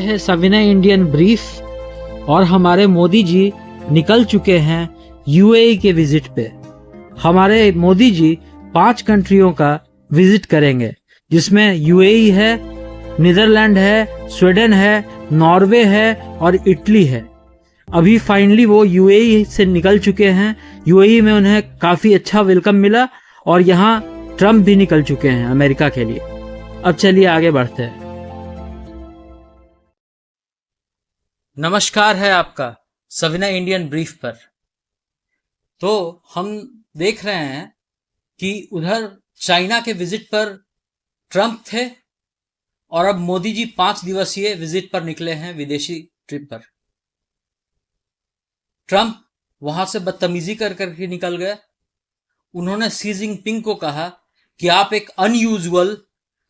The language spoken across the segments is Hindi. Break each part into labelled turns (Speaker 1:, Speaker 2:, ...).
Speaker 1: है सविनय इंडियन ब्रीफ और हमारे मोदी जी निकल चुके हैं यूएई के विजिट पे। हमारे मोदी जी 5 कंट्रियों का विजिट करेंगे, जिसमें यूएई है, नीदरलैंड है, स्वीडन है, नॉर्वे है और इटली है। अभी फाइनली वो यूएई से निकल चुके हैं। यूएई में उन्हें काफी अच्छा वेलकम मिला और यहाँ ट्रम्प भी निकल चुके हैं अमेरिका के लिए। अब चलिए आगे बढ़ते हैं। नमस्कार है आपका सविनय इंडियन ब्रीफ पर। तो हम देख रहे हैं कि उधर चाइना के विजिट पर ट्रम्प थे और अब मोदी जी 5 दिवसीय विजिट पर निकले हैं, विदेशी ट्रिप पर। ट्रम्प वहां से बदतमीजी कर करके निकल गए। उन्होंने शी जिनपिंग को कहा कि आप एक अनयूजुअल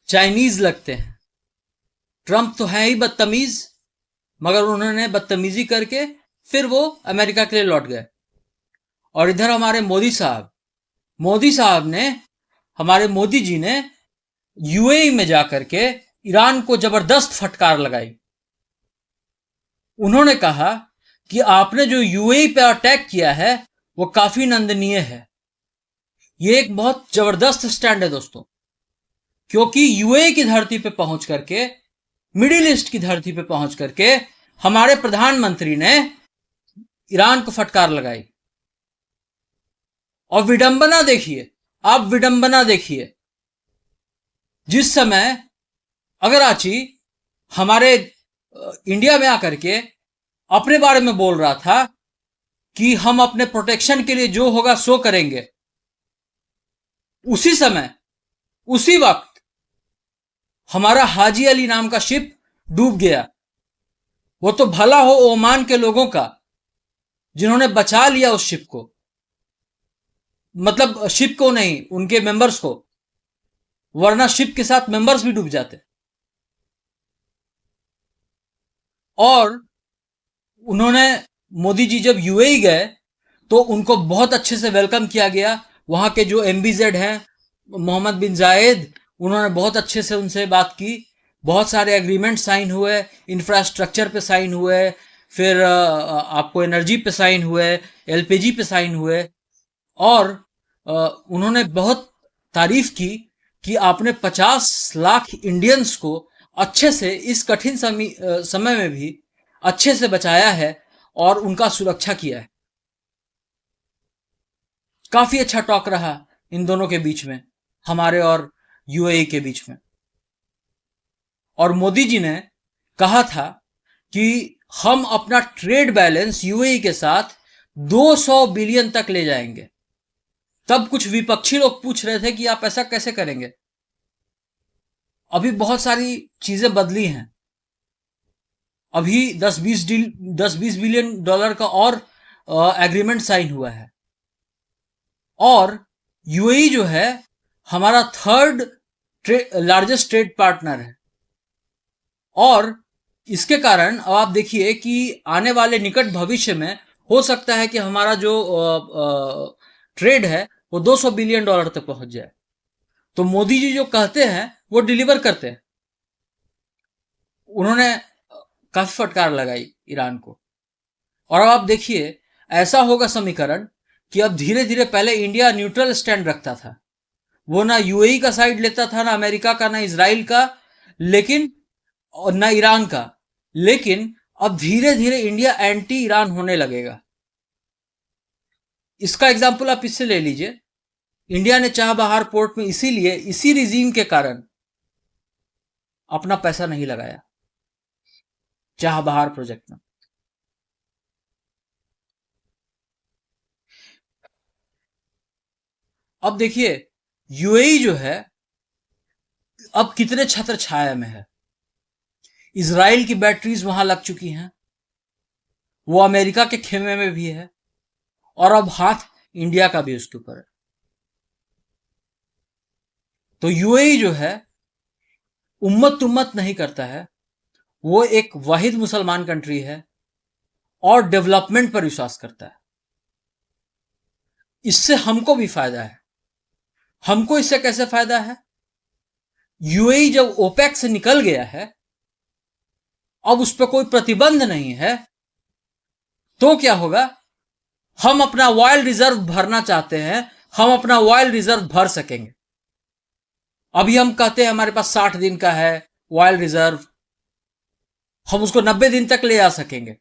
Speaker 1: चाइनीज लगते हैं। ट्रम्प तो है ही बदतमीज, मगर उन्होंने बदतमीजी करके फिर वो अमेरिका के लिए लौट गए। और इधर हमारे मोदी साहब ने, हमारे मोदी जी ने यूएई में जाकर के ईरान को जबरदस्त फटकार लगाई। उन्होंने कहा कि आपने जो यूएई पे अटैक किया है वो काफी निंदनीय है। ये एक बहुत जबरदस्त स्टैंड है दोस्तों, क्योंकि यूएई की धरती पे पहुंच करके, मिडिल ईस्ट की धरती पे पहुंच करके हमारे प्रधानमंत्री ने ईरान को फटकार लगाई। और विडंबना देखिए, आप विडंबना देखिए, जिस समय अगराची हमारे इंडिया में आकर के अपने बारे में बोल रहा था कि हम अपने प्रोटेक्शन के लिए जो होगा सो करेंगे, उसी समय, उसी वक्त हमारा हाजी अली नाम का शिप डूब गया। वो तो भला हो ओमान के लोगों का, जिन्होंने बचा लिया उस शिप को, मतलब शिप को नहीं, उनके मेंबर्स को, वरना शिप के साथ मेंबर्स भी डूब जाते। और उन्होंने, मोदी जी जब यूएई गए तो उनको बहुत अच्छे से वेलकम किया गया। वहां के जो एमबीजेड हैं, मोहम्मद बिन जायद, उन्होंने बहुत अच्छे से उनसे बात की। बहुत सारे एग्रीमेंट साइन हुए, इंफ्रास्ट्रक्चर पे साइन हुए, फिर आपको एनर्जी पे साइन हुए, एलपीजी पे साइन हुए। और उन्होंने बहुत तारीफ की कि आपने 50 लाख इंडियंस को अच्छे से, इस कठिन समय में भी अच्छे से बचाया है और उनका सुरक्षा किया है। काफी अच्छा टॉक रहा इन दोनों के बीच में, हमारे और यूएई के बीच में। और मोदी जी ने कहा था कि हम अपना ट्रेड बैलेंस यूएई के साथ 200 बिलियन तक ले जाएंगे। तब कुछ विपक्षी लोग पूछ रहे थे कि आप ऐसा कैसे करेंगे। अभी बहुत सारी चीजें बदली हैं। अभी 10-20 बिलियन डॉलर का और एग्रीमेंट साइन हुआ है। और यूएई जो है हमारा 3rd लार्जेस्ट ट्रेड पार्टनर है। और इसके कारण अब आप देखिए कि आने वाले निकट भविष्य में हो सकता है कि हमारा जो ट्रेड है वो 200 बिलियन डॉलर तक पहुंच जाए। तो मोदी जी जो कहते हैं वो डिलीवर करते हैं। उन्होंने काफी फटकार लगाई ईरान को। और अब आप देखिए, ऐसा होगा समीकरण कि अब धीरे धीरे, पहले इंडिया न्यूट्रल स्टैंड रखता था, वो ना यूएई का साइड लेता था, ना अमेरिका का, ना इजराइल का, लेकिन और ना ईरान का। लेकिन अब धीरे धीरे इंडिया एंटी ईरान होने लगेगा। इसका एग्जाम्पल आप इससे ले लीजिए, इंडिया ने चाबहार पोर्ट में इसीलिए, इसी रिजीम के कारण अपना पैसा नहीं लगाया चाबहार प्रोजेक्ट में। अब देखिए यूएई जो है अब कितने छत्र छाया में है। इजराइल की बैटरीज वहां लग चुकी हैं, वो अमेरिका के खेमे में भी है, और अब हाथ इंडिया का भी उसके ऊपर है। तो यूएई जो है उम्मत उम्मत नहीं करता है, वो एक वाहिद मुसलमान कंट्री है और डेवलपमेंट पर विश्वास करता है। इससे हमको भी फायदा है। हमको इससे कैसे फायदा है? यूएई जब ओपेक से निकल गया है अब उस पर कोई प्रतिबंध नहीं है, तो क्या होगा? हम अपना ऑयल रिजर्व भरना चाहते हैं, हम अपना ऑयल रिजर्व भर सकेंगे। अभी हम कहते हैं हमारे पास 60 दिन का है ऑयल रिजर्व, हम उसको 90 दिन तक ले आ सकेंगे।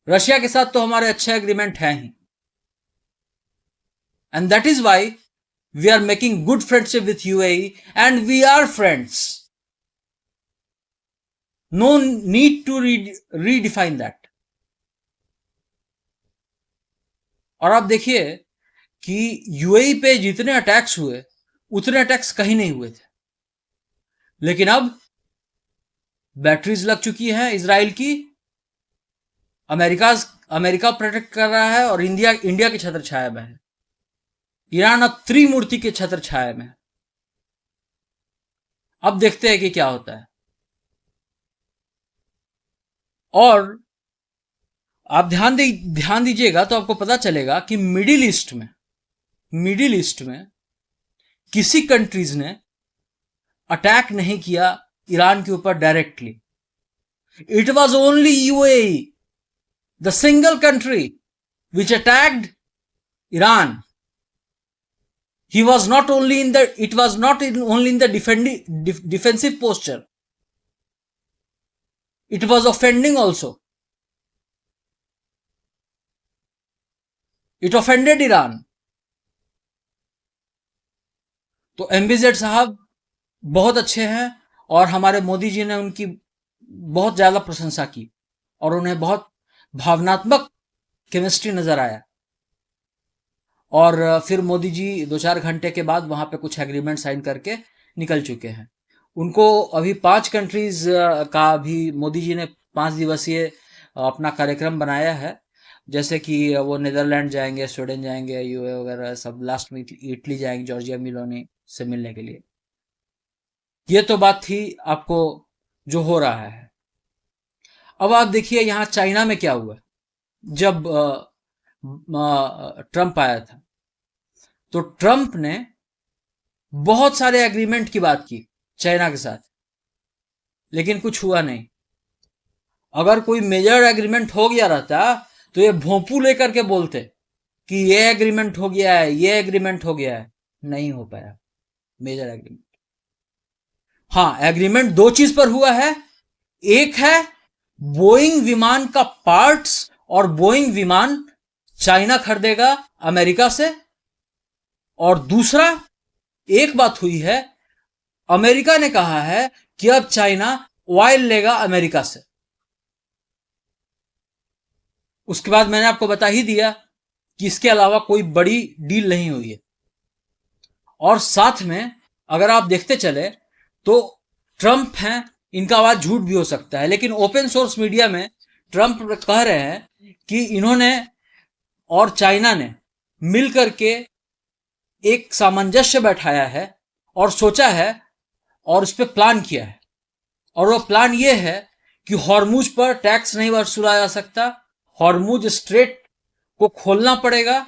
Speaker 1: रशिया के साथ तो हमारे अच्छे एग्रीमेंट हैं ही, and that is why we are making good friendship with UAE and we are friends. No need to redefine that. और आप देखिए कि यूएई पे जितने अटैक्स हुए उतने अटैक्स कहीं नहीं हुए थे, लेकिन अब बैटरीज लग चुकी हैं इजराइल की, अमेरिका प्रोटेक्ट कर रहा है और इंडिया के छत्र छाया में है। ईरान अब त्रिमूर्ति के छत्र छाया में है। अब देखते हैं कि क्या होता है। और आप ध्यान दीजिएगा तो आपको पता चलेगा कि मिडिल ईस्ट में किसी कंट्रीज ने अटैक नहीं किया ईरान के ऊपर directly. It was only UAE, the single country which attacked Iran. It was not only in the defensive posture. It was offending also. It offended Iran. तो एमबीजेड साहब बहुत अच्छे हैं और हमारे मोदी जी ने उनकी बहुत ज्यादा प्रशंसा की और उन्हें बहुत भावनात्मक केमिस्ट्री नजर आया। और फिर मोदी जी 2-4 घंटे के बाद वहां पे कुछ एग्रीमेंट साइन करके निकल चुके हैं। उनको अभी 5 कंट्रीज का भी मोदी जी ने 5 दिवसीय अपना कार्यक्रम बनाया है, जैसे कि वो नीदरलैंड जाएंगे, स्वीडन जाएंगे, यूए वगैरह सब, लास्ट में इटली जाएंगे जॉर्जिया मेलोनी से मिलने के लिए। ये तो बात थी आपको जो हो रहा है। अब आप देखिए यहां चाइना में क्या हुआ। जब ट्रंप आया था तो ट्रंप ने बहुत सारे एग्रीमेंट की बात की चाइना के साथ, लेकिन कुछ हुआ नहीं। अगर कोई मेजर एग्रीमेंट हो गया रहता तो ये भोंपू लेकर के बोलते कि ये एग्रीमेंट हो गया है, ये एग्रीमेंट हो गया है। नहीं हो पाया मेजर एग्रीमेंट। हाँ, एग्रीमेंट 2 चीज पर हुआ है। एक है बोइंग विमान का पार्ट्स, और बोइंग विमान चाइना खरीदेगा अमेरिका से। और दूसरा एक बात हुई है, अमेरिका ने कहा है कि अब चाइना ऑयल लेगा अमेरिका से। उसके बाद मैंने आपको बता ही दिया कि इसके अलावा कोई बड़ी डील नहीं हुई है। और साथ में अगर आप देखते चले तो ट्रंप हैं, इनका आवाज झूठ भी हो सकता है, लेकिन ओपन सोर्स मीडिया में ट्रंप कह रहे हैं कि इन्होंने और चाइना ने मिलकर के एक सामंजस्य बैठाया है और सोचा है और उस पर प्लान किया है। और वो प्लान ये है कि हॉर्मुज पर टैक्स नहीं वसूला जा सकता, हॉर्मुज स्ट्रेट को खोलना पड़ेगा।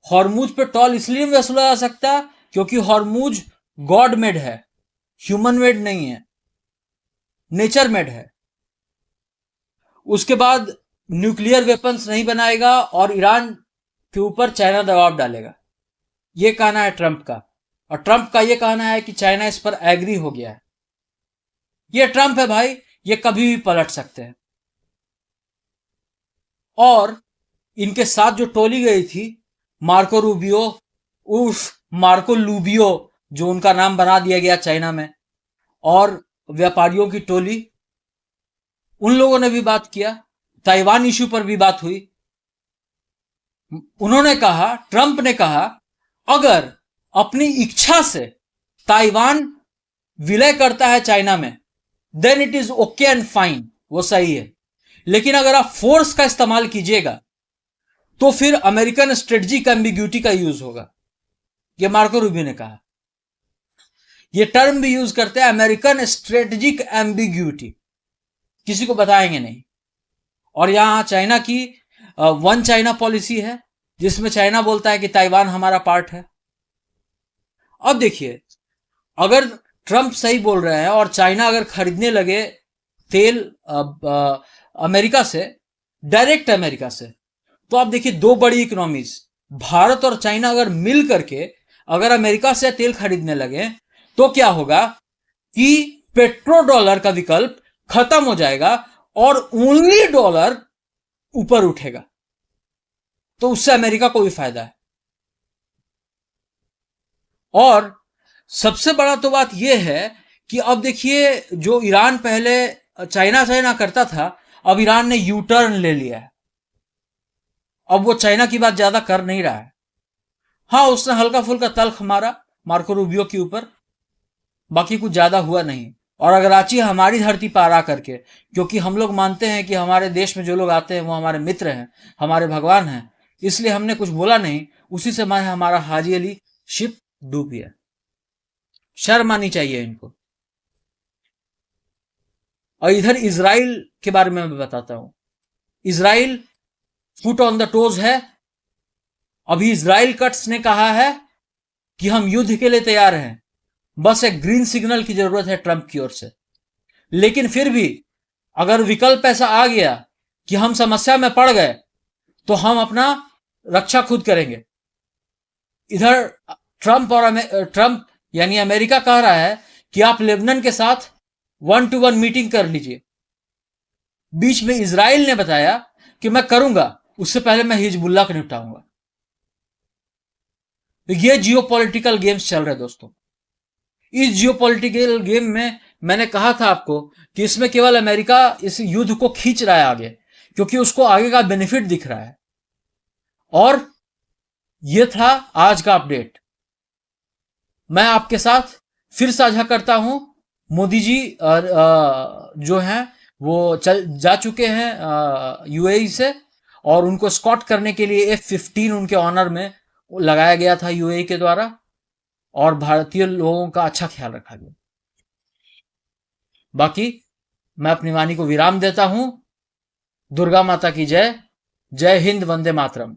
Speaker 1: हॉर्मुज पे टोल इसलिए नहीं वसूला जा सकता क्योंकि हॉर्मुज गॉड मेड है, ह्यूमन मेड नहीं है, नेचर मेड है। उसके बाद न्यूक्लियर वेपन्स नहीं बनाएगा और ईरान के ऊपर चाइना दबाव डालेगा। यह कहना है ट्रंप का, और ट्रंप का यह कहना है कि चाइना इस पर एग्री हो गया है। यह ट्रंप है भाई, ये कभी भी पलट सकते हैं। और इनके साथ जो टोली गई थी मार्को रूबियो उर्फ मार्को लूबियो, जो उनका नाम बना दिया गया चाइना में, और व्यापारियों की टोली, उन लोगों ने भी बात किया। ताइवान इश्यू पर भी बात हुई। उन्होंने कहा, ट्रंप ने कहा, अगर अपनी इच्छा से ताइवान विलय करता है चाइना में then it is okay and fine, वो सही है, लेकिन अगर आप फोर्स का इस्तेमाल कीजिएगा तो फिर अमेरिकन स्ट्रेटजिक एम्बिग्यूटी का यूज होगा। यह मार्को रूबियो ने कहा। यह टर्म भी यूज करते हैं, अमेरिकन स्ट्रेटजिक एम्बिग्यूटी, किसी को बताएंगे नहीं। और यहां चाइना की वन चाइना पॉलिसी है, जिसमें चाइना बोलता है कि ताइवान हमारा पार्ट है। अब देखिए, अगर ट्रंप सही बोल रहे हैं और चाइना अगर खरीदने लगे तेल अमेरिका से, डायरेक्ट अमेरिका से, तो आप देखिए दो बड़ी इकोनॉमीज भारत और चाइना अगर मिल करके अगर अमेरिका से तेल खरीदने लगे तो क्या होगा कि पेट्रो डॉलर का विकल्प खत्म हो जाएगा और ओनली डॉलर ऊपर उठेगा। तो उससे अमेरिका को भी फायदा है। और सबसे बड़ा तो बात यह है कि अब देखिए जो ईरान पहले चाइना चाइना करता था, अब ईरान ने यू टर्न ले लिया है। अब वो चाइना की बात ज्यादा कर नहीं रहा है। हाँ, उसने हल्का फुल्का तल्ख मारा मार्को रूबियो के ऊपर, बाकी कुछ ज्यादा हुआ नहीं। और अगर आची हमारी धरती पर आ करके, क्योंकि हम लोग मानते हैं कि हमारे देश में जो लोग आते हैं वो हमारे मित्र हैं, हमारे भगवान हैं, इसलिए हमने कुछ बोला नहीं। उसी से मैं हमारा हाजी अली शिप डूब गया। शर्म आनी चाहिए इनको। और इधर इजराइल के बारे में मैं बताता हूं। Israel foot on the toes है। अभी इजराइल कट्स ने कहा है कि हम युद्ध के लिए तैयार हैं, बस एक ग्रीन सिग्नल की जरूरत है ट्रंप की ओर से। लेकिन फिर भी अगर विकल्प ऐसा आ गया कि हम समस्या में पड़ गए तो हम अपना रक्षा खुद करेंगे। इधर ट्रंप यानी अमेरिका कह रहा है कि आप लेबनान के साथ 1-to-1 मीटिंग कर लीजिए। बीच में इजराइल ने बताया कि मैं करूंगा, उससे पहले मैं हिजबुल्ला को निपटाऊंगा। ये जियोपॉलिटिकल गेम्स चल रहे हैं दोस्तों। इस जियोपॉलिटिकल गेम में मैंने कहा था आपको कि इसमें केवल अमेरिका इस युद्ध को खींच रहा है आगे, क्योंकि उसको आगे का बेनिफिट दिख रहा है। और यह था आज का अपडेट। मैं आपके साथ फिर साझा करता हूं। मोदी जी जो हैं वो जा चुके हैं यूएई से, और उनको स्कॉट करने के लिए F-15 उनके ऑनर में लगाया गया था यूएई के द्वारा, और भारतीय लोगों का अच्छा ख्याल रखा गया। बाकी मैं अपनी वाणी को विराम देता हूं। दुर्गा माता की जय। जय हिंद, वंदे मातरम।